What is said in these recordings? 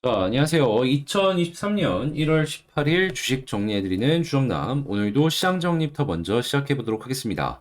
안녕하세요. 2023년 1월 18일 주식 정리해드리는 주정남. 오늘도 시장 정리부터 먼저 시작해보도록 하겠습니다.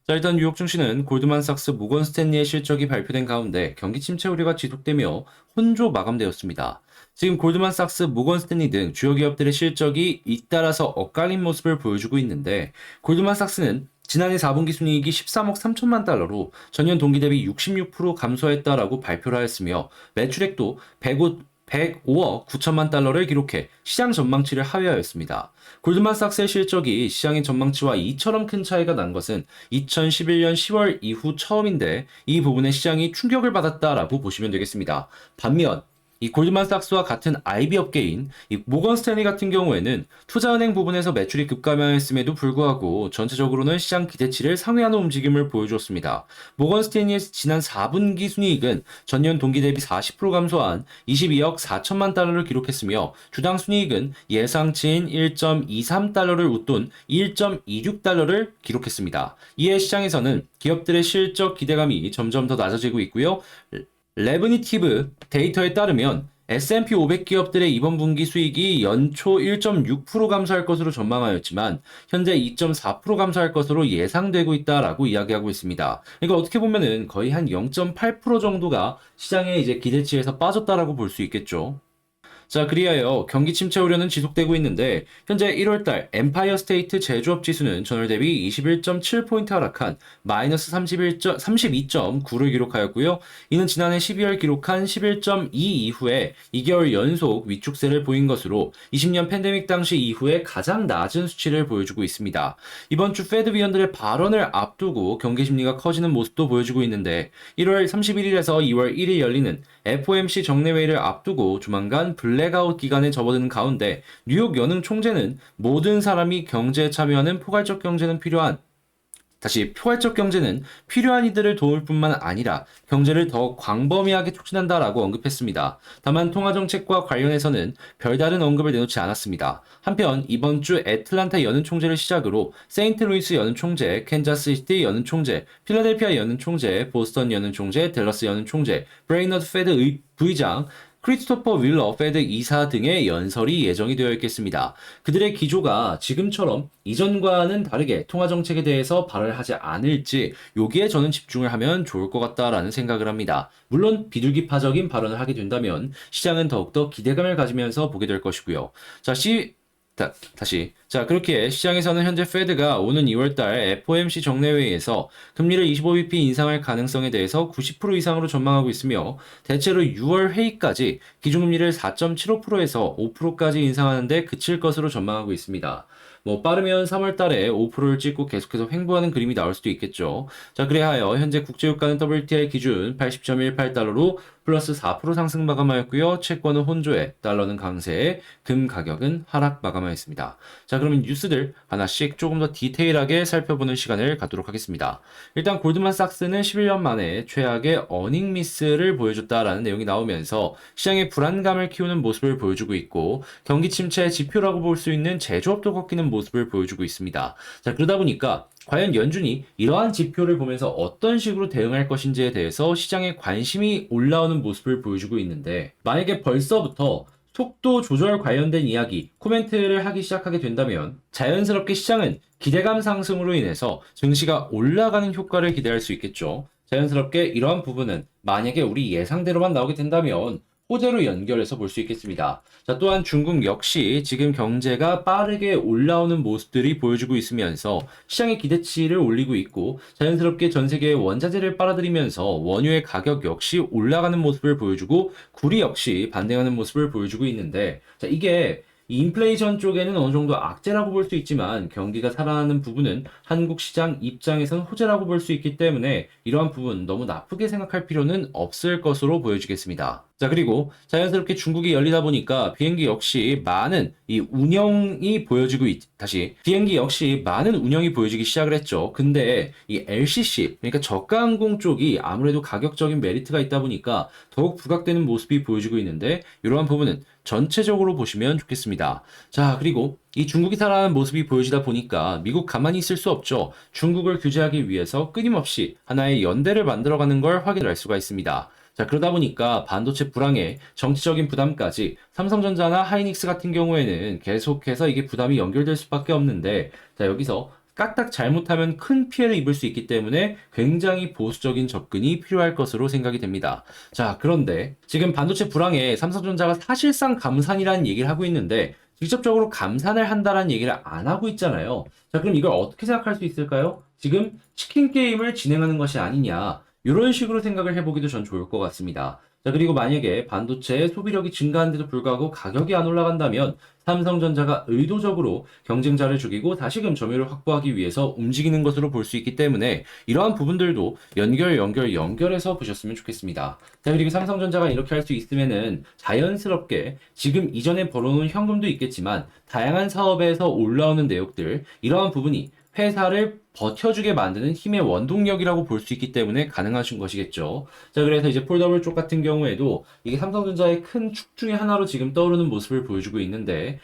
일단 뉴욕 증시는 골드만삭스 모건 스탠리의 실적이 발표된 가운데 경기 침체 우려가 지속되며 혼조 마감되었습니다. 지금 골드만삭스, 모건 스탠리 등 주요 기업들의 실적이 잇따라서 엇갈린 모습을 보여주고 있는데, 골드만삭스는 지난해 4분기 순이익이 13억 3천만 달러로 전년 동기 대비 66% 감소했다라고 발표를 하였으며, 매출액도 105억 9천만 달러를 기록해 시장 전망치를 하회하였습니다. 골드만삭스의 실적이 시장의 전망치와 이처럼 큰 차이가 난 것은 2011년 10월 이후 처음인데, 이 부분에 시장이 충격을 받았다라고 보시면 되겠습니다. 반면 이 골드만삭스와 같은 IB 업계인 이 모건 스탠리 같은 경우에는 투자은행 부분에서 매출이 급감했음에도 불구하고 전체적으로는 시장 기대치를 상회하는 움직임을 보여주었습니다. 모건 스탠리의 지난 4분기 순이익은 전년 동기 대비 40% 감소한 22억 4천만 달러를 기록했으며, 주당 순이익은 예상치인 1.23달러를 웃돈 1.26달러를 기록했습니다. 이에 시장에서는 기업들의 실적 기대감이 점점 더 낮아지고 있고요. 레브니티브 데이터에 따르면 S&P 500 기업들의 이번 분기 수익이 연초 1.6% 감소할 것으로 전망하였지만 현재 2.4% 감소할 것으로 예상되고 있다라고 이야기하고 있습니다. 그러니까 어떻게 보면은 거의 한 0.8% 정도가 시장의 이제 기대치에서 빠졌다라고 볼 수 있겠죠. 그리하여 경기 침체 우려는 지속되고 있는데, 현재 1월달 엠파이어 스테이트 제조업 지수는 전월 대비 21.7포인트 하락한 마이너스 32.9를 기록하였고요. 이는 지난해 12월 기록한 11.2 이후에 2개월 연속 위축세를 보인 것으로 20년 팬데믹 당시 이후에 가장 낮은 수치를 보여주고 있습니다. 이번 주 페드 위원들의 발언을 앞두고 경기 심리가 커지는 모습도 보여주고 있는데, 1월 31일에서 2월 1일 열리는 FOMC 정례회의를 앞두고 조만간 블랙아웃 기간에 접어드는 가운데, 뉴욕 연흥 총재는 모든 사람이 경제에 참여하는 포괄적 경제는 필요한 이들을 도울 뿐만 아니라 경제를 더 광범위하게 촉진한다라고 언급했습니다. 다만 통화정책과 관련해서는 별다른 언급을 내놓지 않았습니다. 한편 이번 주 애틀란타 연은 총재를 시작으로 세인트루이스 연은 총재, 캔자스시티 연은 총재, 필라델피아 연은 총재, 보스턴 연은 총재, 댈러스 연은 총재, 브레이너드 페드 부의장, 크리스토퍼 윌러 페드 이사 등의 연설이 예정이 되어 있겠습니다. 그들의 기조가 지금처럼 이전과는 다르게 통화정책에 대해서 발언을 하지 않을지, 여기에 저는 집중을 하면 좋을 것 같다라는 생각을 합니다. 물론 비둘기파적인 발언을 하게 된다면 시장은 더욱더 기대감을 가지면서 보게 될 것이고요. 다시. 그렇게 시장에서는 현재 페드가 오는 2월달 FOMC 정례회의에서 금리를 25bp 인상할 가능성에 대해서 90% 이상으로 전망하고 있으며, 대체로 6월 회의까지 기준금리를 4.75%에서 5%까지 인상하는데 그칠 것으로 전망하고 있습니다. 빠르면 3월 달에 5%를 찍고 계속해서 횡보하는 그림이 나올 수도 있겠죠. 그래하여 현재 국제유가는 WTI 기준 80.18달러로 플러스 4% 상승 마감하였고요. 채권은 혼조에, 달러는 강세에, 금 가격은 하락 마감하였습니다. 그러면 뉴스들 하나씩 조금 더 디테일하게 살펴보는 시간을 갖도록 하겠습니다. 일단 골드만삭스는 11년 만에 최악의 어닝 미스를 보여줬다라는 내용이 나오면서 시장의 불안감을 키우는 모습을 보여주고 있고, 경기 침체의 지표라고 볼 수 있는 제조업도 꺾이는 모습을 보여주고 있습니다. 그러다 보니까 과연 연준이 이러한 지표를 보면서 어떤 식으로 대응할 것인지에 대해서 시장의 관심이 올라오는 모습을 보여주고 있는데, 만약에 벌써부터 속도 조절 관련된 이야기, 코멘트를 하기 시작하게 된다면 자연스럽게 시장은 기대감 상승으로 인해서 증시가 올라가는 효과를 기대할 수 있겠죠. 자연스럽게 이러한 부분은 만약에 우리 예상대로만 나오게 된다면 호재로 연결해서 볼 수 있겠습니다. 또한 중국 역시 지금 경제가 빠르게 올라오는 모습들이 보여주고 있으면서 시장의 기대치를 올리고 있고, 자연스럽게 전 세계의 원자재를 빨아들이면서 원유의 가격 역시 올라가는 모습을 보여주고, 구리 역시 반등하는 모습을 보여주고 있는데, 이게 이 인플레이션 쪽에는 어느 정도 악재라고 볼 수 있지만 경기가 살아나는 부분은 한국 시장 입장에선 호재라고 볼 수 있기 때문에 이러한 부분 너무 나쁘게 생각할 필요는 없을 것으로 보여지겠습니다. 그리고 자연스럽게 중국이 열리다 보니까 비행기 역시 많은 운영이 보여지기 시작을 했죠. 근데 이 LCC, 그러니까 저가항공 쪽이 아무래도 가격적인 메리트가 있다 보니까 더욱 부각되는 모습이 보여지고 있는데, 이러한 부분은 전체적으로 보시면 좋겠습니다. 그리고 이 중국이 살아나는 모습이 보여지다 보니까 미국 가만히 있을 수 없죠. 중국을 규제하기 위해서 끊임없이 하나의 연대를 만들어가는 걸 확인할 수가 있습니다. 자, 그러다 보니까 반도체 불황에 정치적인 부담까지 삼성전자나 하이닉스 같은 경우에는 계속해서 이게 부담이 연결될 수밖에 없는데, 자, 여기서 까딱 잘못하면 큰 피해를 입을 수 있기 때문에 굉장히 보수적인 접근이 필요할 것으로 생각이 됩니다. 자, 그런데 지금 반도체 불황에 삼성전자가 사실상 감산이라는 얘기를 하고 있는데, 직접적으로 감산을 한다라는 얘기를 안 하고 있잖아요. 자, 그럼 이걸 어떻게 생각할 수 있을까요? 지금 치킨 게임을 진행하는 것이 아니냐. 이런 식으로 생각을 해보기도 전 좋을 것 같습니다. 자, 그리고 만약에 반도체 소비력이 증가하는데도 불구하고 가격이 안 올라간다면 삼성전자가 의도적으로 경쟁자를 죽이고 다시금 점유율을 확보하기 위해서 움직이는 것으로 볼 수 있기 때문에 이러한 부분들도 연결해서 보셨으면 좋겠습니다. 자, 그리고 삼성전자가 이렇게 할 수 있으면은 자연스럽게 지금 이전에 벌어놓은 현금도 있겠지만 다양한 사업에서 올라오는 내역들, 이러한 부분이 회사를 버텨주게 만드는 힘의 원동력이라고 볼 수 있기 때문에 가능하신 것이겠죠. 자, 그래서 이제 폴더블 쪽 같은 경우에도 이게 삼성전자의 큰 축 중에 하나로 지금 떠오르는 모습을 보여주고 있는데,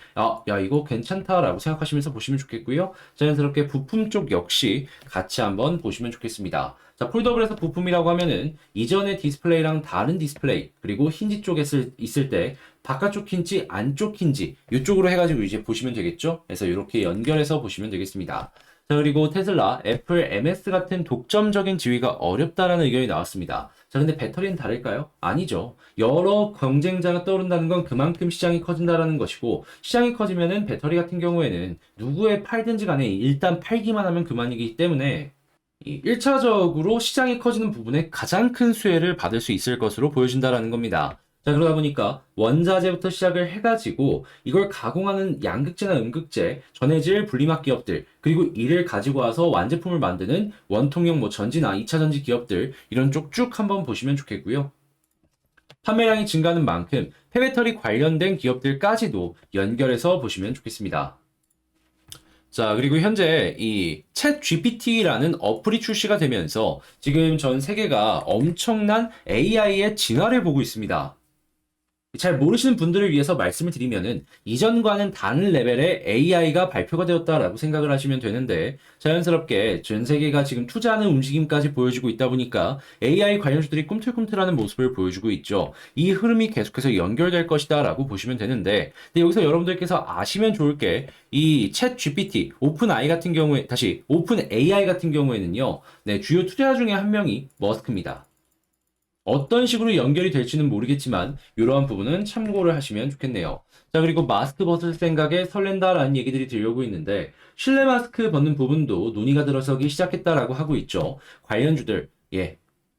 야, 이거 괜찮다라고 생각하시면서 보시면 좋겠고요. 자연스럽게 부품 쪽 역시 같이 한번 보시면 좋겠습니다. 자, 폴더블에서 부품이라고 하면은 이전의 디스플레이랑 다른 디스플레이, 그리고 힌지 쪽에 있을 때 바깥쪽 힌지, 안쪽 힌지 이쪽으로 해가지고 이제 보시면 되겠죠. 그래서 이렇게 연결해서 보시면 되겠습니다. 자, 그리고 테슬라, 애플, MS 같은 독점적인 지위가 어렵다라는 의견이 나왔습니다. 자, 근데 배터리는 다를까요? 아니죠. 여러 경쟁자가 떠오른다는 건 그만큼 시장이 커진다라는 것이고, 시장이 커지면은 배터리 같은 경우에는 누구에 팔든지 간에 일단 팔기만 하면 그만이기 때문에 1차적으로 시장이 커지는 부분에 가장 큰 수혜를 받을 수 있을 것으로 보여진다라는 겁니다. 자, 그러다 보니까 원자재부터 시작을 해가지고 이걸 가공하는 양극재나 음극재, 전해질 분리막 기업들, 그리고 이를 가지고 와서 완제품을 만드는 원통형 전지나 2차 전지 기업들, 이런 쪽 쭉 한번 보시면 좋겠고요. 판매량이 증가하는 만큼 폐배터리 관련된 기업들까지도 연결해서 보시면 좋겠습니다. 자, 그리고 현재 이 챗 GPT라는 어플이 출시가 되면서 지금 전 세계가 엄청난 AI의 진화를 보고 있습니다. 잘 모르시는 분들을 위해서 말씀을 드리면은 이전과는 다른 레벨의 AI가 발표가 되었다라고 생각을 하시면 되는데, 자연스럽게 전 세계가 지금 투자하는 움직임까지 보여주고 있다 보니까 AI 관련주들이 꿈틀꿈틀하는 모습을 보여주고 있죠. 이 흐름이 계속해서 연결될 것이다라고 보시면 되는데, 근데 여기서 여러분들께서 아시면 좋을 게 이 챗 GPT, 오픈 AI 같은 경우에는요, 네, 주요 투자 중에 한 명이 머스크입니다. 어떤 식으로 연결이 될지는 모르겠지만 이러한 부분은 참고를 하시면 좋겠네요. 자, 그리고 마스크 벗을 생각에 설렌다라는 얘기들이 들려오고 있는데, 실내 마스크 벗는 부분도 논의가 들어서기 시작했다라고 하고 있죠. 관련주들,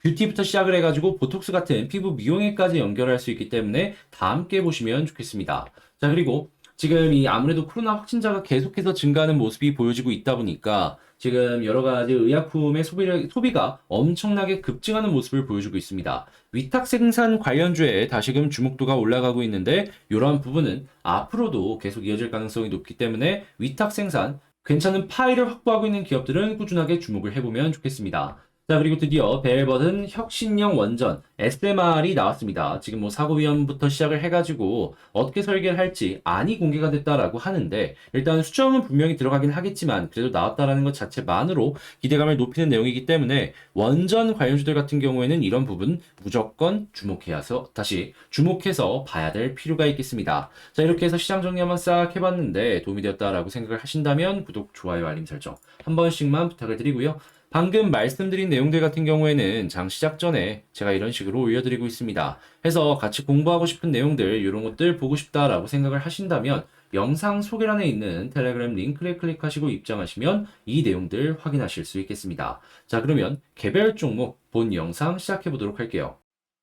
뷰티부터 시작을 해가지고 보톡스 같은 피부 미용에까지 연결할 수 있기 때문에 다 함께 보시면 좋겠습니다. 자, 그리고 지금 이 아무래도 코로나 확진자가 계속해서 증가하는 모습이 보여지고 있다 보니까 지금 여러 가지 의약품의 소비가 엄청나게 급증하는 모습을 보여주고 있습니다. 위탁 생산 관련주에 다시금 주목도가 올라가고 있는데, 이러한 부분은 앞으로도 계속 이어질 가능성이 높기 때문에 위탁 생산, 괜찮은 파일을 확보하고 있는 기업들은 꾸준하게 주목을 해보면 좋겠습니다. 자, 그리고 드디어 벨버튼 혁신형 원전 SMR이 나왔습니다. 지금 사고 위험부터 시작을 해가지고 어떻게 설계를 할지 안이 공개가 됐다라고 하는데, 일단 수정은 분명히 들어가긴 하겠지만 그래도 나왔다라는 것 자체만으로 기대감을 높이는 내용이기 때문에 원전 관련주들 같은 경우에는 이런 부분 무조건 주목해서 봐야 될 필요가 있겠습니다. 자, 이렇게 해서 시장 정리 한번 싹 해봤는데 도움이 되었다라고 생각을 하신다면 구독, 좋아요, 알림 설정 한 번씩만 부탁을 드리고요. 방금 말씀드린 내용들 같은 경우에는 장 시작 전에 제가 이런 식으로 올려드리고 있습니다. 해서 같이 공부하고 싶은 내용들, 이런 것들 보고 싶다라고 생각을 하신다면 영상 소개란에 있는 텔레그램 링크를 클릭하시고 입장하시면 이 내용들 확인하실 수 있겠습니다. 자, 그러면 개별 종목 본 영상 시작해 보도록 할게요.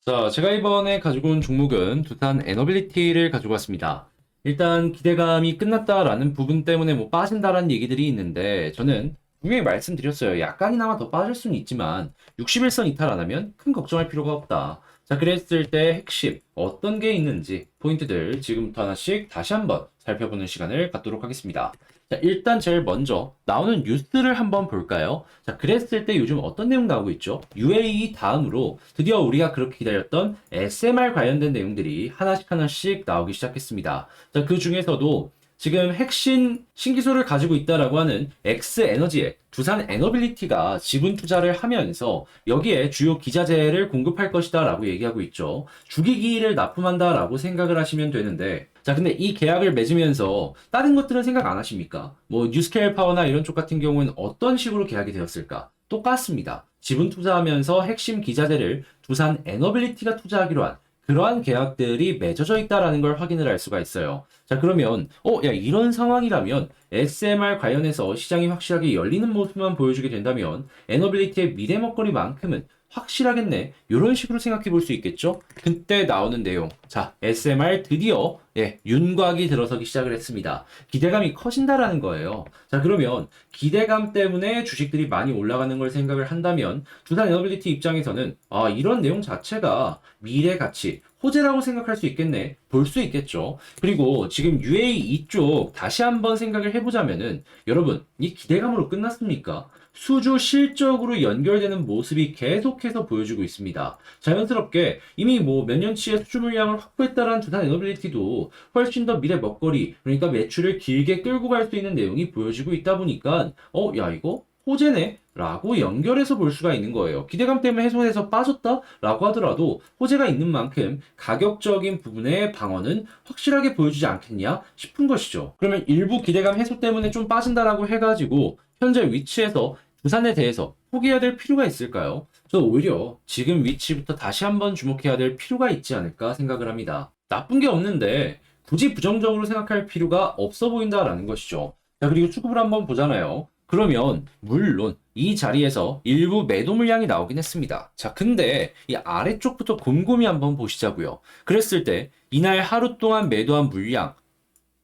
자, 제가 이번에 가지고 온 종목은 두산 에너빌리티를 가지고 왔습니다. 일단 기대감이 끝났다라는 부분 때문에 빠진다라는 얘기들이 있는데, 저는 분명히 말씀드렸어요. 약간이나마 더 빠질 수는 있지만 61선 이탈 안 하면 큰 걱정할 필요가 없다. 자, 그랬을 때 핵심 어떤 게 있는지 포인트들 지금부터 하나씩 다시 한번 살펴보는 시간을 갖도록 하겠습니다. 자, 일단 제일 먼저 나오는 뉴스를 한번 볼까요? 자, 그랬을 때 요즘 어떤 내용 나오고 있죠? UAE 다음으로 드디어 우리가 그렇게 기다렸던 SMR 관련된 내용들이 하나씩 나오기 시작했습니다. 자, 그 중에서도 지금 핵심 신기술을 가지고 있다라고 하는 X에너지의 두산 에너빌리티가 지분 투자를 하면서 여기에 주요 기자재를 공급할 것이다 라고 얘기하고 있죠. 주기기를 납품한다 라고 생각을 하시면 되는데, 자, 근데 이 계약을 맺으면서 다른 것들은 생각 안 하십니까? 뭐 뉴스케일 파워나 이런 쪽 같은 경우는 어떤 식으로 계약이 되었을까? 똑같습니다. 지분 투자하면서 핵심 기자재를 두산 에너빌리티가 투자하기로 한 그러한 계약들이 맺어져 있다라는 걸 확인을 할 수가 있어요. 자, 그러면 야, 이런 상황이라면 SMR 관련해서 시장이 확실하게 열리는 모습만 보여주게 된다면 에너빌리티의 미래 먹거리만큼은 확실하겠네. 이런 식으로 생각해 볼 수 있겠죠? 그때 나오는 내용. 자, SMR 드디어 윤곽이 들어서기 시작을 했습니다. 기대감이 커진다라는 거예요. 자, 그러면 기대감 때문에 주식들이 많이 올라가는 걸 생각을 한다면 두산 에너빌리티 입장에서는 이런 내용 자체가 미래 가치, 호재라고 생각할 수 있겠네. 볼 수 있겠죠. 그리고 지금 UAE 이쪽 다시 한번 생각을 해보자면은 여러분, 이 기대감으로 끝났습니까? 수주 실적으로 연결되는 모습이 계속해서 보여주고 있습니다. 자연스럽게 이미 뭐 몇 년치의 수주 물량을 확보했다라는 두산 에너빌리티도 훨씬 더 미래 먹거리, 그러니까 매출을 길게 끌고 갈 수 있는 내용이 보여지고 있다 보니까 야, 이거 호재네? 라고 연결해서 볼 수가 있는 거예요. 기대감 때문에 해소해서 빠졌다? 라고 하더라도 호재가 있는 만큼 가격적인 부분의 방어는 확실하게 보여주지 않겠냐 싶은 것이죠. 그러면 일부 기대감 해소 때문에 좀 빠진다라고 해가지고 현재 위치에서 두산에 대해서 포기해야 될 필요가 있을까요? 저는 오히려 지금 위치부터 다시 한번 주목해야 될 필요가 있지 않을까 생각을 합니다. 나쁜 게 없는데 굳이 부정적으로 생각할 필요가 없어 보인다라는 것이죠. 자, 그리고 수급을 한번 보잖아요. 그러면 물론 이 자리에서 일부 매도 물량이 나오긴 했습니다. 자, 근데 이 아래쪽부터 곰곰이 한번 보시자고요. 그랬을 때 이날 하루 동안 매도한 물량,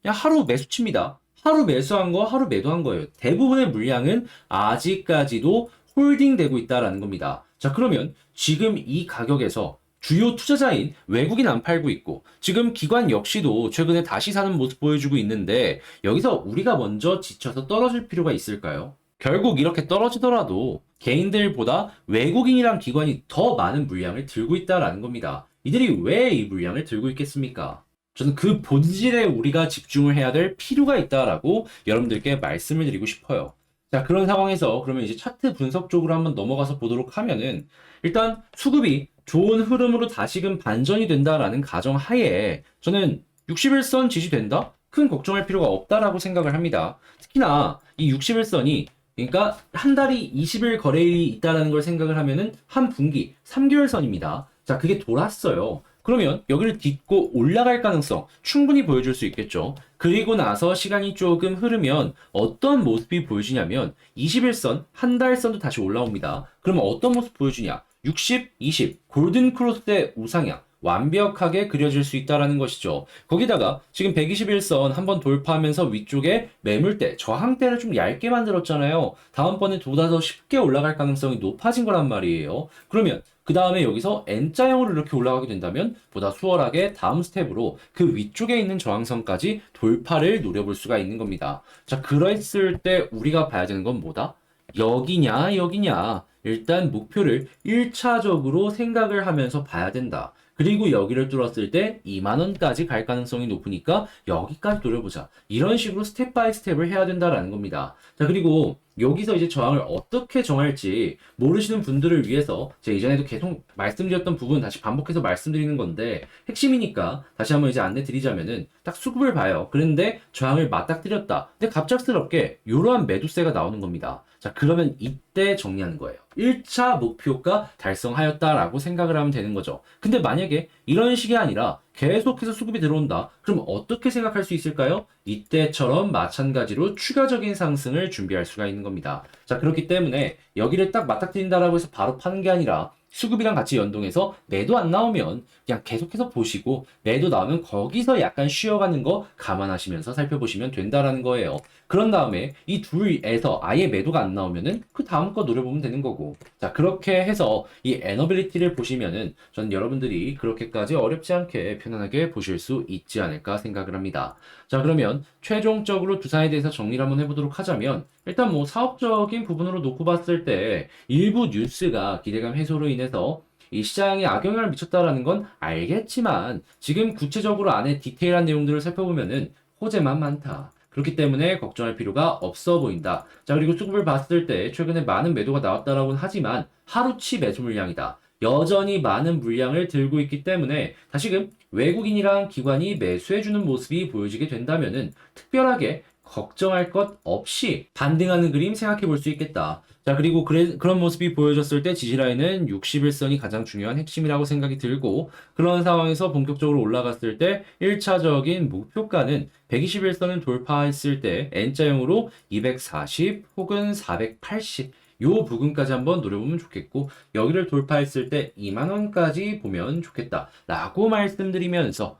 그냥 하루 매수치입니다. 하루 매수한 거, 하루 매도한 거예요. 대부분의 물량은 아직까지도 홀딩되고 있다라는 겁니다. 자, 그러면 지금 이 가격에서 주요 투자자인 외국인 안 팔고 있고 지금 기관 역시도 최근에 다시 사는 모습 보여주고 있는데 여기서 우리가 먼저 지쳐서 떨어질 필요가 있을까요? 결국 이렇게 떨어지더라도 개인들보다 외국인이랑 기관이 더 많은 물량을 들고 있다라는 겁니다. 이들이 왜 이 물량을 들고 있겠습니까? 저는 그 본질에 우리가 집중을 해야 될 필요가 있다라고 여러분들께 말씀을 드리고 싶어요. 자, 그런 상황에서 그러면 이제 차트 분석 쪽으로 한번 넘어가서 보도록 하면은 일단 수급이 좋은 흐름으로 다시금 반전이 된다라는 가정 하에 저는 61선 지지된다? 큰 걱정할 필요가 없다라고 생각을 합니다. 특히나 이 61선이 그러니까 한 달이 20일 거래일이 있다라는 걸 생각을 하면은 한 분기 3개월 선입니다. 자, 그게 돌았어요. 그러면 여기를 딛고 올라갈 가능성 충분히 보여줄 수 있겠죠. 그리고 나서 시간이 조금 흐르면 어떤 모습이 보여지냐면 21선, 한 달선도 다시 올라옵니다. 그러면 어떤 모습 보여주냐? 60, 20, 골든 크로스의 우상향. 완벽하게 그려질 수 있다라는 것이죠. 거기다가 지금 121선 한번 돌파하면서 위쪽에 매물대, 저항대를 좀 얇게 만들었잖아요. 다음번에 보다 더 쉽게 올라갈 가능성이 높아진 거란 말이에요. 그러면 그 다음에 여기서 N자형으로 이렇게 올라가게 된다면 보다 수월하게 다음 스텝으로 그 위쪽에 있는 저항선까지 돌파를 노려볼 수가 있는 겁니다. 자, 그랬을 때 우리가 봐야 되는 건 뭐다? 여기냐, 여기냐. 일단 목표를 1차적으로 생각을 하면서 봐야 된다. 그리고 여기를 뚫었을 때 2만원까지 갈 가능성이 높으니까 여기까지 노려보자. 이런 식으로 스텝 바이 스텝을 해야 된다라는 겁니다. 자, 그리고 여기서 이제 저항을 어떻게 정할지 모르시는 분들을 위해서 제가 이전에도 계속 말씀드렸던 부분 다시 반복해서 말씀드리는 건데 핵심이니까 다시 한번 이제 안내 드리자면은 딱 수급을 봐요. 그런데 저항을 맞닥뜨렸다. 근데 갑작스럽게 이러한 매도세가 나오는 겁니다. 자, 그러면 이때 정리하는 거예요. 1차 목표가 달성하였다라고 생각을 하면 되는 거죠. 근데 만약에 이런 식이 아니라 계속해서 수급이 들어온다. 그럼 어떻게 생각할 수 있을까요? 이때처럼 마찬가지로 추가적인 상승을 준비할 수가 있는 겁니다. 자, 그렇기 때문에 여기를 딱 맞닥뜨린다라고 해서 바로 파는 게 아니라 수급이랑 같이 연동해서 매도 안 나오면 그냥 계속해서 보시고 매도 나오면 거기서 약간 쉬어가는 거 감안하시면서 살펴보시면 된다라는 거예요. 그런 다음에 이 둘에서 아예 매도가 안 나오면은 그 다음 거 노려보면 되는 거고. 자, 그렇게 해서 이 에너빌리티를 보시면은 전 여러분들이 그렇게까지 어렵지 않게 편안하게 보실 수 있지 않을까 생각을 합니다. 자, 그러면 최종적으로 두산에 대해서 정리를 한번 해보도록 하자면 일단 뭐 사업적인 부분으로 놓고 봤을 때 일부 뉴스가 기대감 해소로 인해서 이 시장에 악영향을 미쳤다라는 건 알겠지만 지금 구체적으로 안에 디테일한 내용들을 살펴보면은 호재만 많다. 그렇기 때문에 걱정할 필요가 없어 보인다. 자, 그리고 수급을 봤을 때 최근에 많은 매도가 나왔다라고는 하지만 하루치 매수 물량이다. 여전히 많은 물량을 들고 있기 때문에 다시금 외국인이랑 기관이 매수해주는 모습이 보여지게 된다면은 특별하게 걱정할 것 없이 반등하는 그림 생각해 볼 수 있겠다. 자, 그리고 그런 모습이 보여졌을 때 지지라인은 61선이 가장 중요한 핵심이라고 생각이 들고, 그런 상황에서 본격적으로 올라갔을 때 1차적인 목표가는 121선을 돌파했을 때 N자형으로 240 혹은 480 요 부근까지 한번 노려보면 좋겠고, 여기를 돌파했을 때 2만원까지 보면 좋겠다 라고 말씀드리면서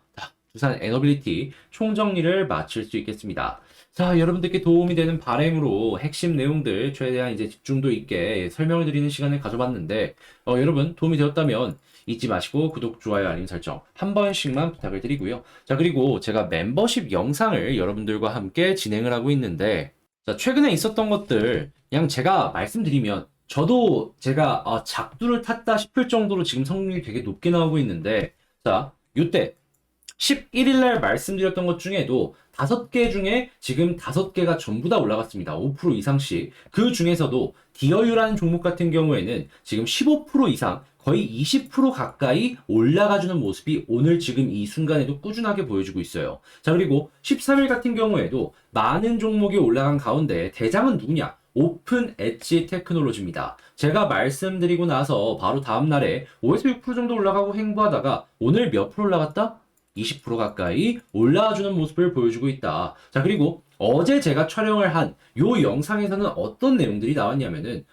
두산 에너빌리티 총정리를 마칠 수 있겠습니다. 자, 여러분들께 도움이 되는 바람으로 핵심 내용들 최대한 이제 집중도 있게 설명을 드리는 시간을 가져봤는데, 여러분 도움이 되었다면 잊지 마시고 구독, 좋아요, 알림 설정 한 번씩만 부탁을 드리고요. 자, 그리고 제가 멤버십 영상을 여러분들과 함께 진행을 하고 있는데, 자, 최근에 있었던 것들 그냥 제가 말씀드리면 저도 제가 작두를 탔다 싶을 정도로 지금 성능이 되게 높게 나오고 있는데, 자, 요때 11일 날 말씀드렸던 것 중에도 5개 중에 지금 5개가 전부 다 올라갔습니다. 5% 이상씩. 그 중에서도 디어유라는 종목 같은 경우에는 지금 15% 이상, 거의 20% 가까이 올라가주는 모습이 오늘 지금 이 순간에도 꾸준하게 보여주고 있어요. 자, 그리고 13일 같은 경우에도 많은 종목이 올라간 가운데 대장은 누구냐? 오픈 엣지 테크놀로지입니다. 제가 말씀드리고 나서 바로 다음날에 5에서 6% 정도 올라가고 횡보하다가 오늘 몇 프로 올라갔다? 20% 가까이 올라와주는 모습을 보여주고 있다. 자, 그리고 어제 제가 촬영을 한 요 영상에서는 어떤 내용들이 나왔냐면은,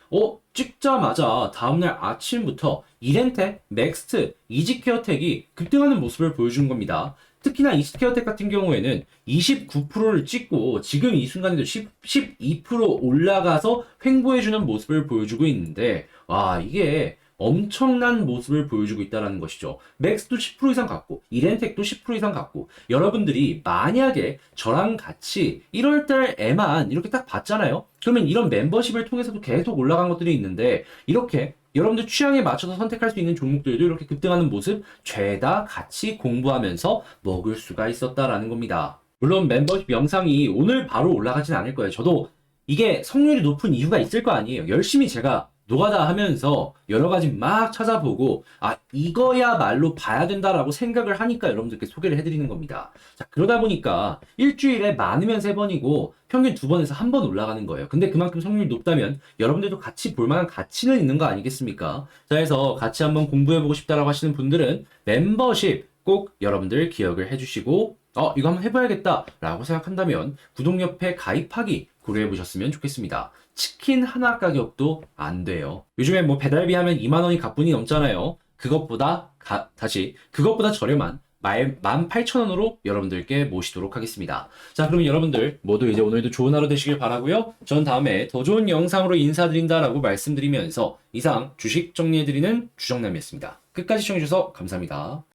찍자마자 다음날 아침부터 이렌텍, 넥스트, 이지케어텍이 급등하는 모습을 보여주는 겁니다. 특히나 이지케어텍 같은 경우에는 29%를 찍고 지금 이 순간에도 12% 올라가서 횡보해주는 모습을 보여주고 있는데, 와, 이게 엄청난 모습을 보여주고 있다는 것이죠. 맥스도 10% 이상 갔고, 이렌텍도 10% 이상 갔고, 여러분들이 만약에 저랑 같이 1월달에만 이렇게 딱 봤잖아요? 그러면 이런 멤버십을 통해서도 계속 올라간 것들이 있는데, 이렇게 여러분들 취향에 맞춰서 선택할 수 있는 종목들도 이렇게 급등하는 모습 죄다 같이 공부하면서 먹을 수가 있었다라는 겁니다. 물론 멤버십 영상이 오늘 바로 올라가진 않을 거예요. 저도 이게 성률이 높은 이유가 있을 거 아니에요. 열심히 제가 노가다 하면서 여러 가지 막 찾아보고, 이거야말로 봐야 된다라고 생각을 하니까 여러분들께 소개를 해드리는 겁니다. 자, 그러다 보니까 일주일에 많으면 3번이고 평균 2번에서 1번 올라가는 거예요. 근데 그만큼 성률이 높다면 여러분들도 같이 볼 만한 가치는 있는 거 아니겠습니까? 자, 해서 같이 한번 공부해보고 싶다라고 하시는 분들은 멤버십 꼭 여러분들 기억을 해주시고, 이거 한번 해봐야겠다 라고 생각한다면 구독 옆에 가입하기 고려해 보셨으면 좋겠습니다. 치킨 하나 가격도 안 돼요. 요즘에 뭐 배달비 하면 2만원이 가뿐히 넘잖아요. 그것보다 저렴한 18,000원으로 여러분들께 모시도록 하겠습니다. 자, 그러면 여러분들 모두 이제 오늘도 좋은 하루 되시길 바라고요. 전 다음에 더 좋은 영상으로 인사드린다라고 말씀드리면서 이상 주식 정리해드리는 주정남이었습니다. 끝까지 시청해주셔서 감사합니다.